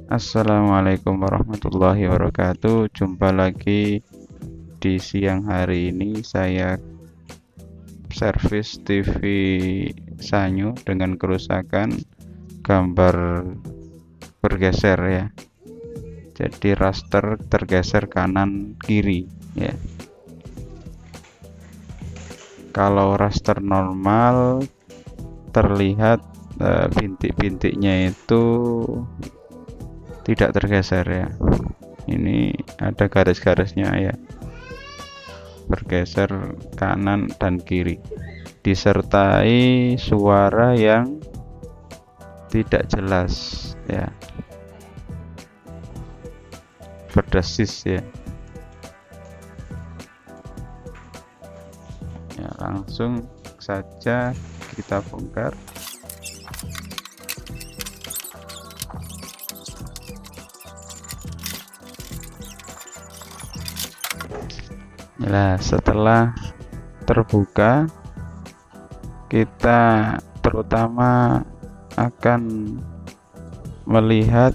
Assalamualaikum warahmatullahi wabarakatuh. Jumpa lagi di siang hari ini. Saya servis TV Sanyo dengan kerusakan gambar bergeser ya. Jadi raster tergeser kanan kiri ya. Kalau raster normal terlihat bintik-bintiknya itu tidak tergeser ya. Ini ada garis-garisnya ya, bergeser kanan dan kiri, disertai suara yang tidak jelas ya, berdesis ya. Ya, langsung saja kita bongkar. Nah, setelah terbuka, kita terutama akan melihat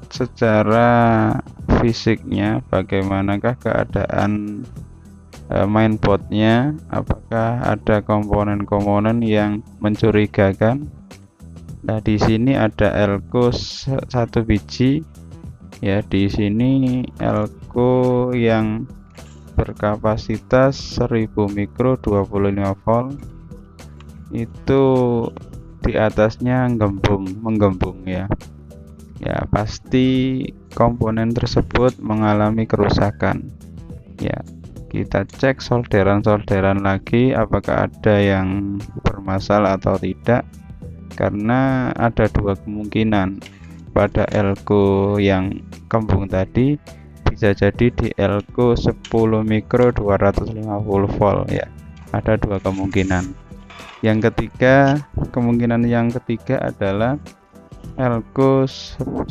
secara fisiknya bagaimanakah keadaan mainboardnya, apakah ada komponen-komponen yang mencurigakan. Nah, di sini ada elko satu biji ya, di sini elko yang berkapasitas 1000 mikro 25 volt, itu di atasnya menggembung ya. Ya, pasti komponen tersebut mengalami kerusakan. Ya, kita cek solderan lagi apakah ada yang bermasalah atau tidak, karena ada dua kemungkinan pada elko yang kembung tadi. Bisa jadi di elko 10 mikro 250 volt ya. Ada dua kemungkinan. Kemungkinan yang ketiga adalah elko 100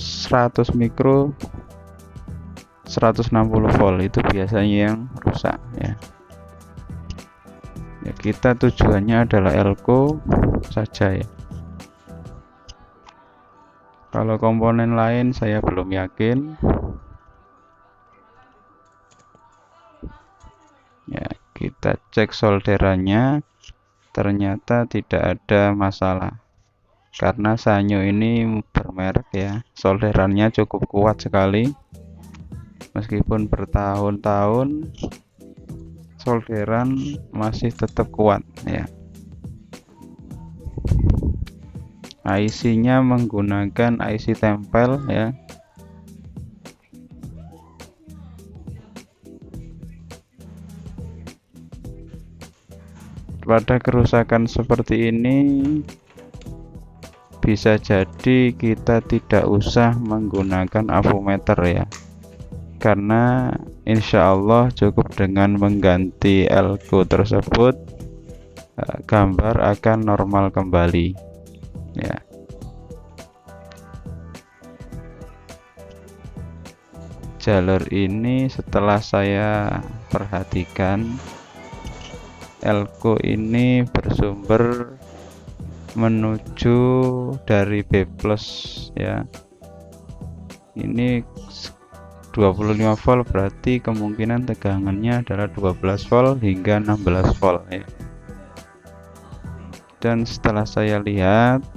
mikro 160 volt, itu biasanya yang rusak ya. Ya, kita tujuannya adalah elko saja ya. Kalau komponen lain saya belum yakin. Ya, kita cek solderannya, ternyata tidak ada masalah. Karena Sanyo ini bermerek ya, solderannya cukup kuat sekali. Meskipun bertahun-tahun solderan masih tetap kuat ya. IC-nya menggunakan IC tempel ya. Pada kerusakan seperti ini bisa jadi kita tidak usah menggunakan avometer ya, karena insya Allah cukup dengan mengganti elko tersebut, gambar akan normal kembali ya. Jalur ini setelah saya perhatikan, elko ini bersumber menuju dari B+ ya. Ini 25 volt, berarti kemungkinan tegangannya adalah 12 volt hingga 16 volt ya. Dan setelah saya lihat,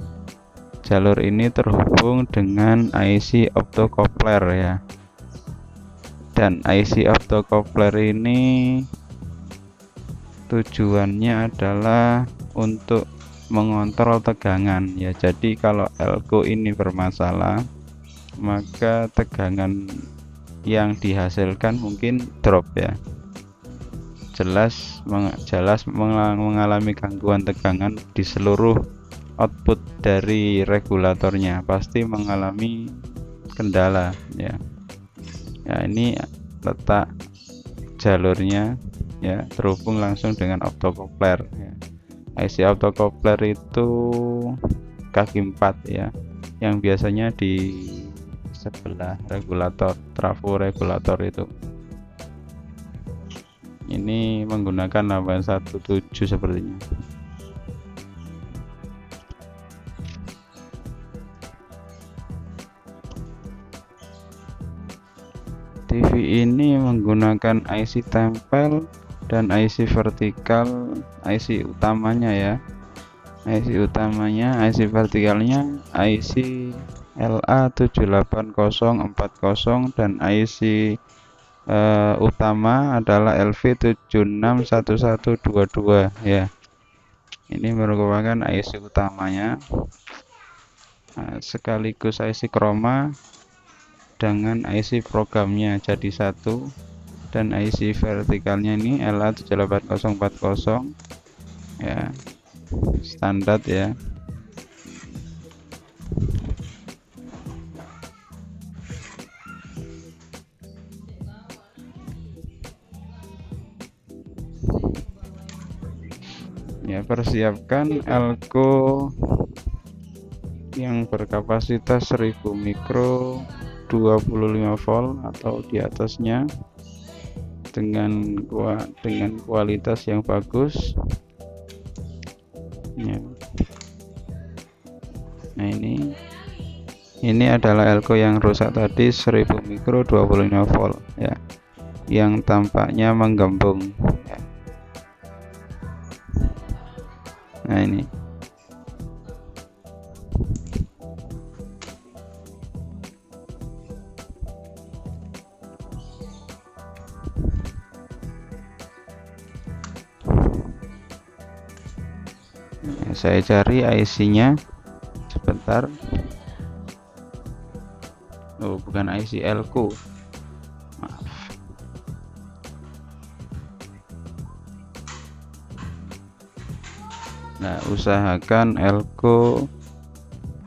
jalur ini terhubung dengan IC optocoupler ya. Dan IC optocoupler ini tujuannya adalah untuk mengontrol tegangan ya. Jadi kalau elko ini bermasalah, maka tegangan yang dihasilkan mungkin drop ya. Jelas mengalami gangguan tegangan di seluruh output dari regulatornya, pasti mengalami kendala ya. Ya, ini letak jalurnya ya, terhubung langsung dengan optocoupler ya. IC optocoupler itu kaki 4 ya, yang biasanya di sebelah regulator, trafo regulator itu. Ini menggunakan 817 sepertinya. TV ini menggunakan IC tempel dan IC vertikal, IC utamanya ya. IC utamanya, IC vertikalnya IC LA78040 dan IC utama adalah LV761122 ya. Ini merupakan IC utamanya, sekaligus IC chroma dengan IC programnya jadi satu, dan IC vertikalnya ini LA78040 ya, standar ya. Ya, persiapkan elko yang berkapasitas 1000 mikro 25 volt atau di atasnya dengan kualitas yang bagus ya. Nah, ini adalah elko yang rusak tadi, 1000 mikro 25 volt ya, yang tampaknya menggembung ya. Nah, ini saya cari IC-nya sebentar. Oh, bukan IC, elko. Maaf. Nah, usahakan elko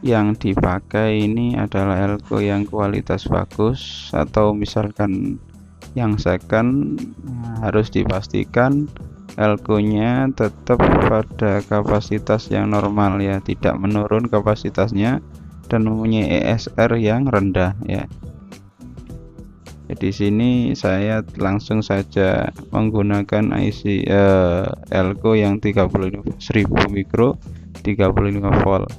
yang dipakai ini adalah elko yang kualitas bagus, atau misalkan yang second, harus dipastikan elko-nya tetap pada kapasitas yang normal ya, tidak menurun kapasitasnya dan mempunyai ESR yang rendah ya. Di sini saya langsung saja menggunakan IC elko yang 1000 mikro 35 volt,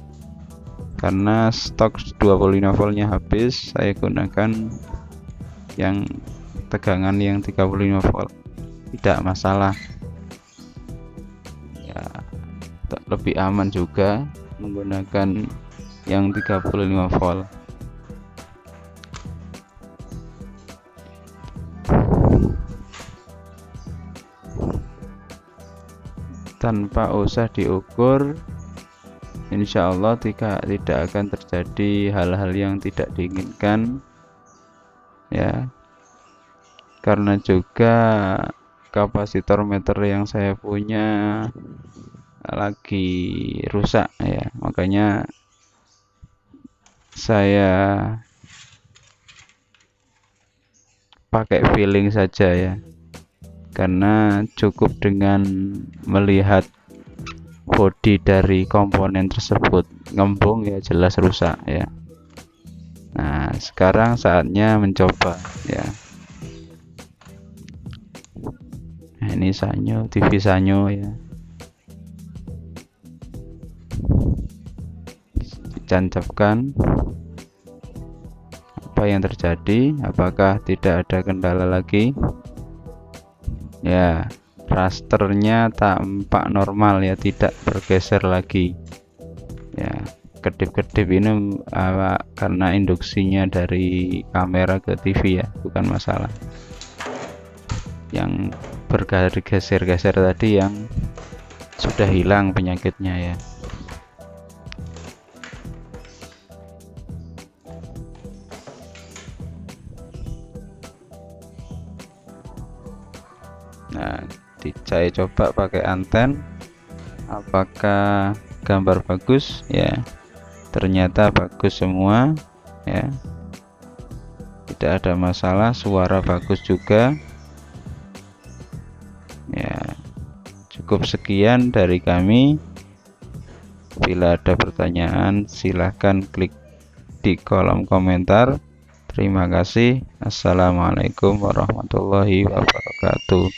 karena stok 25 voltnya habis. Saya gunakan yang tegangan yang 35 volt, tidak masalah ya, lebih aman juga menggunakan yang 35 volt. Tanpa usah diukur, insya Allah tidak akan terjadi hal-hal yang tidak diinginkan ya, karena juga kapasitor meter yang saya punya lagi rusak ya, makanya saya pakai feeling saja ya, karena cukup dengan melihat bodi dari komponen tersebut ngembung ya, jelas rusak ya. Nah, sekarang saatnya mencoba ya. Nah, ini sanyo, TV sanyo ya, ditancapkan. Apa yang terjadi? Apakah tidak ada kendala lagi? Ya, rasternya tampak normal ya, tidak bergeser lagi ya. Kedip-kedip ini karena induksinya dari kamera ke TV ya, bukan masalah. Yang bergeser-geser tadi yang sudah hilang penyakitnya ya. Nah, saya coba pakai anten, apakah gambar bagus ya? Ternyata bagus semua ya, tidak ada masalah. Suara bagus juga ya. Cukup sekian dari kami. Bila ada pertanyaan silahkan klik di kolom komentar. Terima kasih. Assalamualaikum warahmatullahi wabarakatuh.